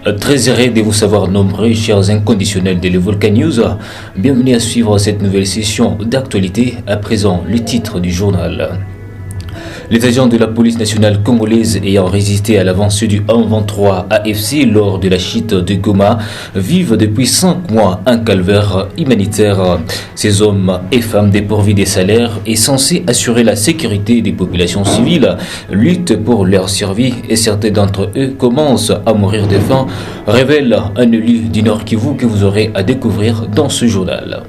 Très heureux de vous savoir nombreux, chers inconditionnels de l'Evolca News. Bienvenue à suivre cette nouvelle session d'actualité. À présent, le titre du journal. Les agents de la police nationale congolaise ayant résisté à l'avancée du 1-23 AFC lors de la chute de Goma vivent depuis 5 mois un calvaire humanitaire. Ces hommes et femmes dépourvus des salaires et censés assurer la sécurité des populations civiles luttent pour leur survie et certains d'entre eux commencent à mourir de faim, révèle un élu du Nord Kivu que vous aurez à découvrir dans ce journal.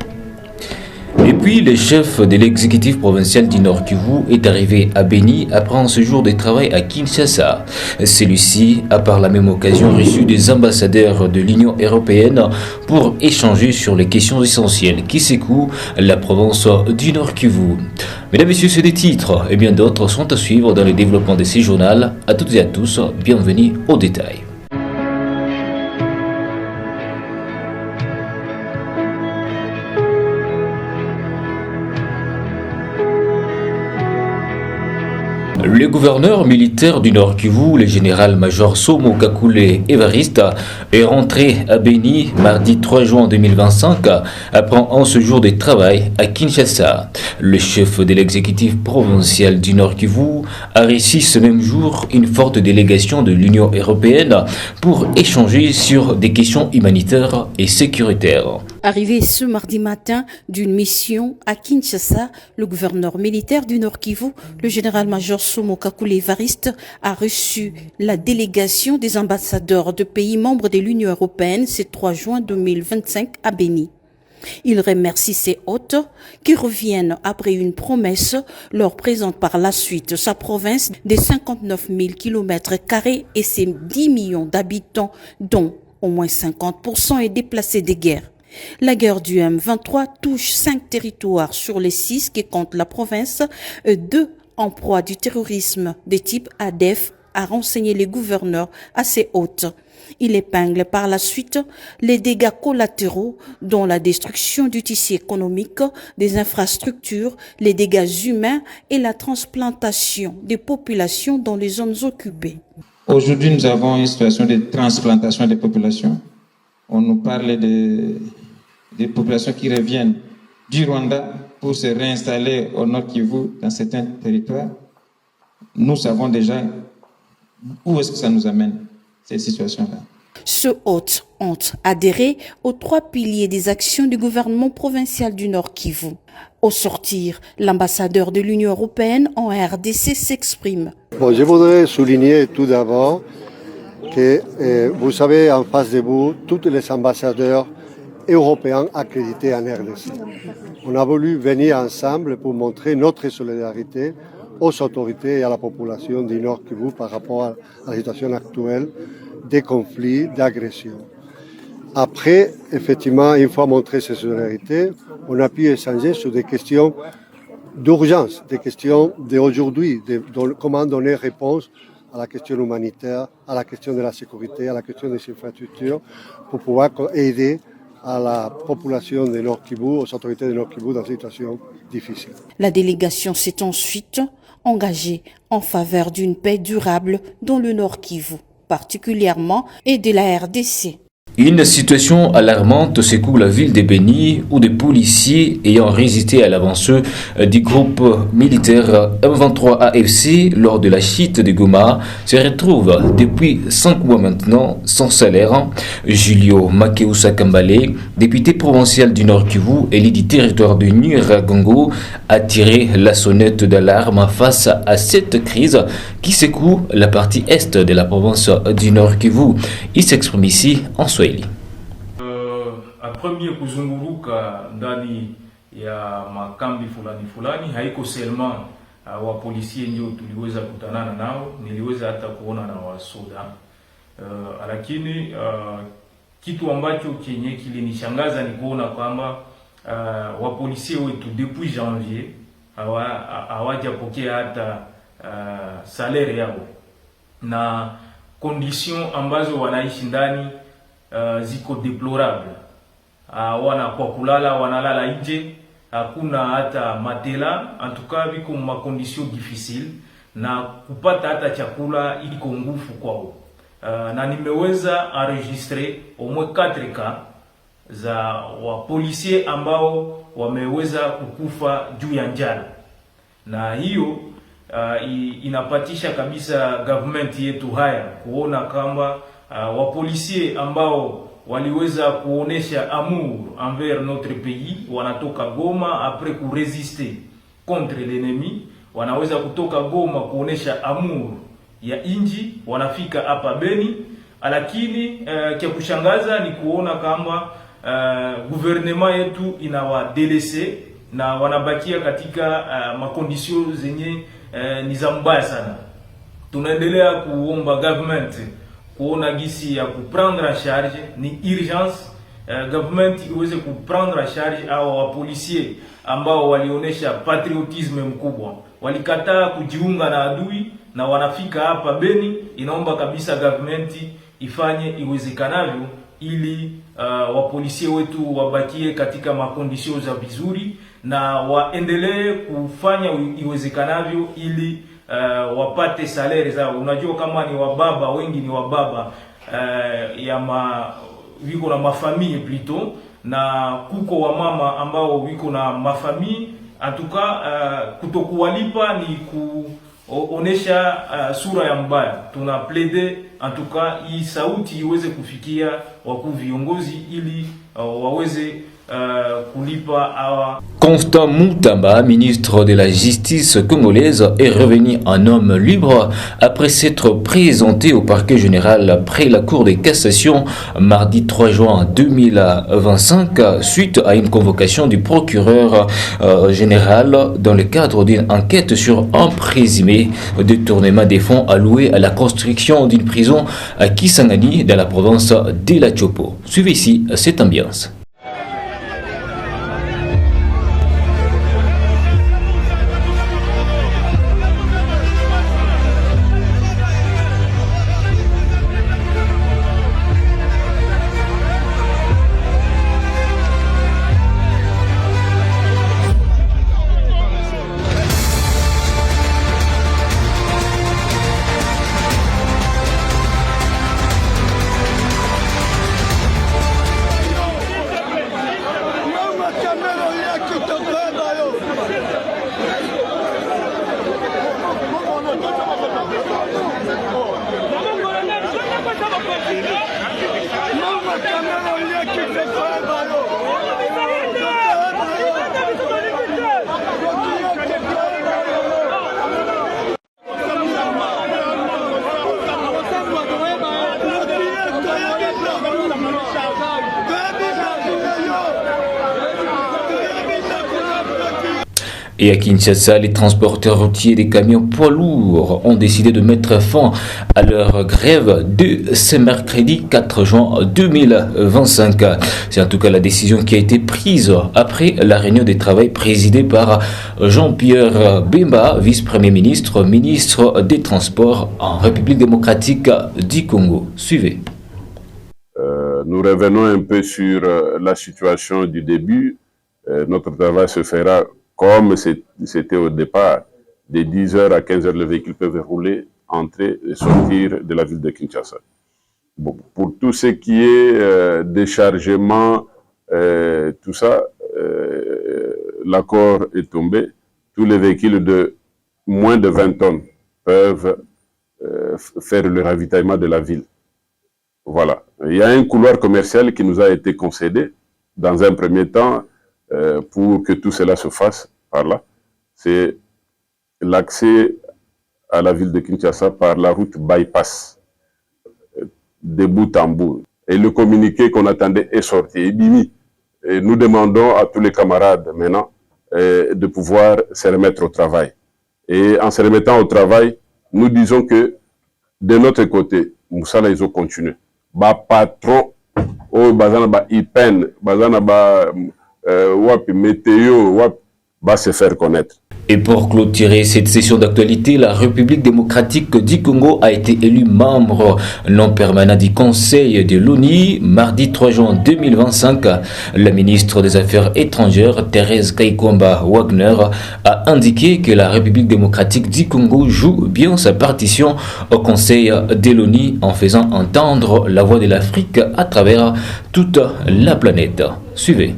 Et puis, le chef de l'exécutif provincial du Nord Kivu est arrivé à Beni après un séjour de travail à Kinshasa. Celui-ci a par la même occasion reçu des ambassadeurs de l'Union européenne pour échanger sur les questions essentielles qui secouent la province du Nord Kivu. Mesdames et messieurs, c'est des titres et bien d'autres sont à suivre dans le développement de ces journaux. À toutes et à tous, bienvenue au détail. Le gouverneur militaire du Nord Kivu, le général-major Somo Kakule Evariste, est rentré à Beni mardi 3 juin 2025 après un séjour de travail à Kinshasa. Le chef de l'exécutif provincial du Nord Kivu a reçu ce même jour une forte délégation de l'Union européenne pour échanger sur des questions humanitaires et sécuritaires. Arrivé ce mardi matin d'une mission à Kinshasa, le gouverneur militaire du Nord Kivu, le général-major Somo Kakule Evariste, a reçu la délégation des ambassadeurs de pays membres de l'Union européenne ce 3 juin 2025 à Beni. Il remercie ses hôtes qui reviennent après une promesse, leur présente par la suite sa province de 59 000 km² et ses 10 millions d'habitants, dont au moins 50% est déplacés de guerre. La guerre du M23 touche 5 territoires sur les 6 qui comptent la province, 2 en proie du terrorisme de type ADF, a renseigné les gouverneurs à ses hôtes. Il épingle par la suite les dégâts collatéraux dont la destruction du tissu économique, des infrastructures, les dégâts humains et la transplantation des populations dans les zones occupées. Aujourd'hui, nous avons une situation de transplantation des populations. On nous parle des populations qui reviennent du Rwanda pour se réinstaller au Nord Kivu dans certains territoires. Nous savons déjà où est-ce que ça nous amène, cette situation-là. Ceux hôtes ont adhéré aux 3 piliers des actions du gouvernement provincial du Nord Kivu. Au sortir, l'ambassadeur de l'Union européenne en RDC s'exprime. Je voudrais souligner tout d'abord que vous avez en face de vous tous les ambassadeurs européens accrédités en RDC. On a voulu venir ensemble pour montrer notre solidarité aux autorités et à la population du Nord Kivu par rapport à la situation actuelle des conflits, d'agressions. Après, effectivement, une fois montré cette solidarité, on a pu échanger sur des questions d'urgence, des questions d'aujourd'hui, comment donner réponse à la question humanitaire, à la question de la sécurité, à la question des infrastructures, pour pouvoir aider à la population de Nord Kivu, aux autorités de Nord Kivu dans une situation difficile. La délégation s'est ensuite engagée en faveur d'une paix durable dans le Nord Kivu, particulièrement, et de la RDC. Une situation alarmante secoue la ville de Beni où des policiers ayant résisté à l'avancée du groupe militaire M23 AFC lors de la chute de Goma se retrouvent depuis 5 mois maintenant sans salaire. Julio Makeusa Kambale, député provincial du Nord Kivu et du territoire de Nyiragongo, a tiré la sonnette d'alarme face à cette crise qui secoue la partie est de la province du Nord Kivu. Il s'exprime ici en Swahili. Premier kuzunguruka ndani ya makambi fulani haiko selma wa polisi ndio tuliweza kutanana nao, niliweza hata kuona na wasoda lakini kitu ambacho kenye kilinishangaza ni kuona kwamba wa polisi wetu depuis janvier hawajapokea hata salaire yao, na condition ambazo wanaishi ndani ziko deplorable. Wana kwa kulala wanalala nje, hakuna hata matela, antuka biko ma condition difficile, na kupata hata chakula iko ngufu kwao. na nimeweza enregistrer au moins 4 cas za wapolisie ambao wameweza kukufa juu ya njala, na hiyo inapatisha kabisa government yetu haya kuona kama wapolisie ambao waliweza kuonesha amour envers notre pays, wanatoka Goma après ku résister contre l'ennemi, wanaweza kutoka Goma kuonesha amour ya inji, wanafika hapa Beni. Lakini kia kushangaza ni kuona kama gouvernement yetu inawadelese na wanabakia katika makondisio zenye ni za mbaya sana. Tunaendelea kuomba government kuona gisi ya kuprendre en charge, ni urgence government iweze kuprendre en charge au wapolisier ambao walionesha patriotisme mkubwa, walikataa kujiunga na adui na wanafika hapa Beni. Inaomba kabisa government ifanye iwezekanavyo ili wapolisie wetu wabakie katika makondisio za vizuri, na waendelee kufanya iwezekanavyo ili wapate salary zao. Unajua kama ni wababa, wengi ni wababa wiko na mafamii plutôt, na kuko wamama ambao wiko na mafamii. Atuka kutokuwalipa ni kuonesha sura ya mbaya. Tuna plaide atuka hii sauti iweze kufikia wakuu viongozi ili waweze kulipa awa. Constant Mutamba, ministre de la Justice congolaise, est revenu en homme libre après s'être présenté au parquet général après la Cour de cassation mardi 3 juin 2025 suite à une convocation du procureur général dans le cadre d'une enquête sur un présumé détournement des fonds alloués à la construction d'une prison à Kisangani dans la province de la Chopo. Suivez ici cette ambiance. Et à Kinshasa, les transporteurs routiers des camions poids lourds ont décidé de mettre fin à leur grève de ce mercredi 4 juin 2025. C'est en tout cas la décision qui a été prise après la réunion de travail présidée par Jean-Pierre Bemba, vice-premier ministre, ministre des Transports en République démocratique du Congo. Suivez. Nous revenons un peu sur la situation du début. Notre travail se fera comme c'était au départ, de 10h à 15h, les véhicules peuvent rouler, entrer et sortir de la ville de Kinshasa. Bon, pour tout ce qui est déchargement, tout ça, l'accord est tombé. Tous les véhicules de moins de 20 tonnes peuvent faire le ravitaillement de la ville. Voilà. Il y a un couloir commercial qui nous a été concédé dans un premier temps, pour que tout cela se fasse par là. C'est l'accès à la ville de Kinshasa par la route bypass, de bout en bout. Et le communiqué qu'on attendait est sorti. Et nous demandons à tous les camarades maintenant de pouvoir se remettre au travail. Et en se remettant au travail, nous disons que de notre côté, Moussala, ils ont continué. Patron, bazana IPEN, bazana wap météo, wap va se faire connaître. Et pour clôturer cette session d'actualité, la République démocratique du Congo a été élue membre non permanent du Conseil de l'ONU mardi 3 juin 2025. La ministre des Affaires étrangères, Thérèse Kaikwamba Wagner, a indiqué que la République démocratique du Congo joue bien sa partition au Conseil de l'ONU en faisant entendre la voix de l'Afrique à travers toute la planète. Suivez.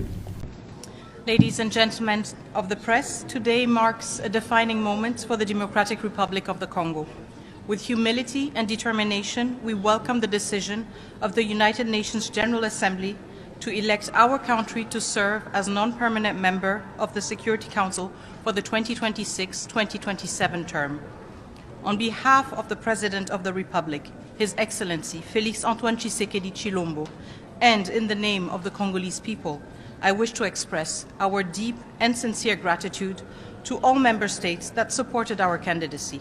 Ladies and gentlemen of the press, today marks a defining moment for the Democratic Republic of the Congo. With humility and determination, we welcome the decision of the United Nations General Assembly to elect our country to serve as non-permanent member of the Security Council for the 2026-2027 term. On behalf of the President of the Republic, His Excellency Félix-Antoine Tshisekedi Tshilombo, and in the name of the Congolese people, I wish to express our deep and sincere gratitude to all member states that supported our candidacy.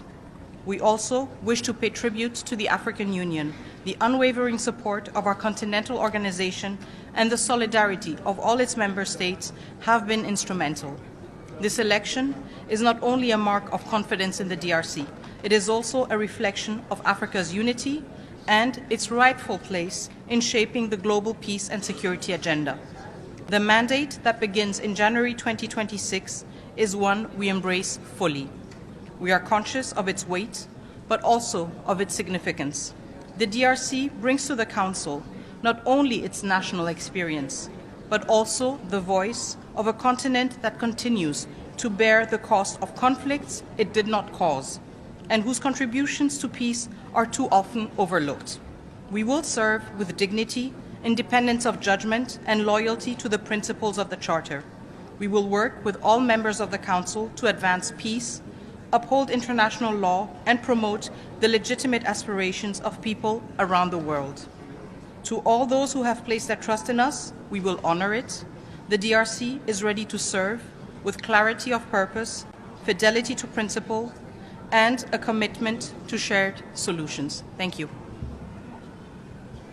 We also wish to pay tribute to the African Union, the unwavering support of our continental organization, and the solidarity of all its member states have been instrumental. This election is not only a mark of confidence in the DRC, it is also a reflection of Africa's unity and its rightful place in shaping the global peace and security agenda. The mandate that begins in January 2026 is one we embrace fully. We are conscious of its weight, but also of its significance. The DRC brings to the Council not only its national experience, but also the voice of a continent that continues to bear the cost of conflicts it did not cause, and whose contributions to peace are too often overlooked. We will serve with dignity, independence of judgment, and loyalty to the principles of the Charter. We will work with all members of the Council to advance peace, uphold international law, and promote the legitimate aspirations of people around the world. To all those who have placed their trust in us, we will honor it. The DRC is ready to serve with clarity of purpose, fidelity to principle, and a commitment to shared solutions. Thank you.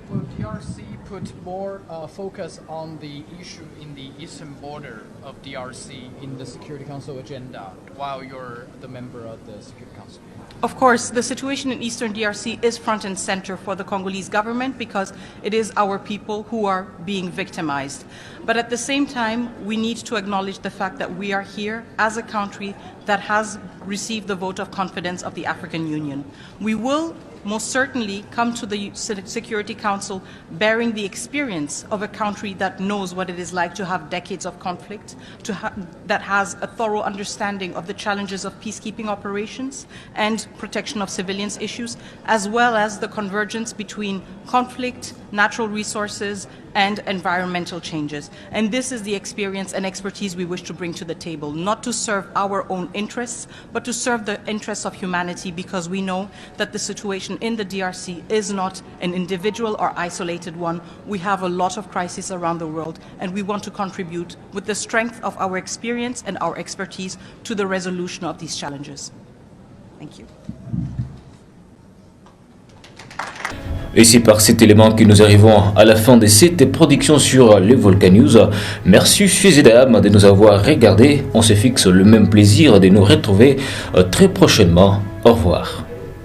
Will DRC put more focus on the issue in the eastern border of DRC in the Security Council agenda while you're the member of the Security Council? Of course, the situation in eastern DRC is front and center for the Congolese government because it is our people who are being victimized. But at the same time, we need to acknowledge the fact that we are here as a country that has received the vote of confidence of the African Union. We will most certainly come to the Security Council bearing the experience of a country that knows what it is like to have decades of conflict, that has a thorough understanding of the challenges of peacekeeping operations and protection of civilians issues, as well as the convergence between conflict, natural resources, and environmental changes. And this is the experience and expertise we wish to bring to the table, not to serve our own interests, but to serve the interests of humanity, because we know that the situation in the DRC is not an individual or isolated one. We have a lot of crises around the world, and we want to contribute with the strength of our experience and our expertise to the resolution of these challenges. Thank you. Et c'est par cet élément que nous arrivons à la fin de cette production sur le Volcan News. Merci Fusée d'âme de nous avoir regardés. On se fixe le même plaisir de nous retrouver très prochainement. Au revoir.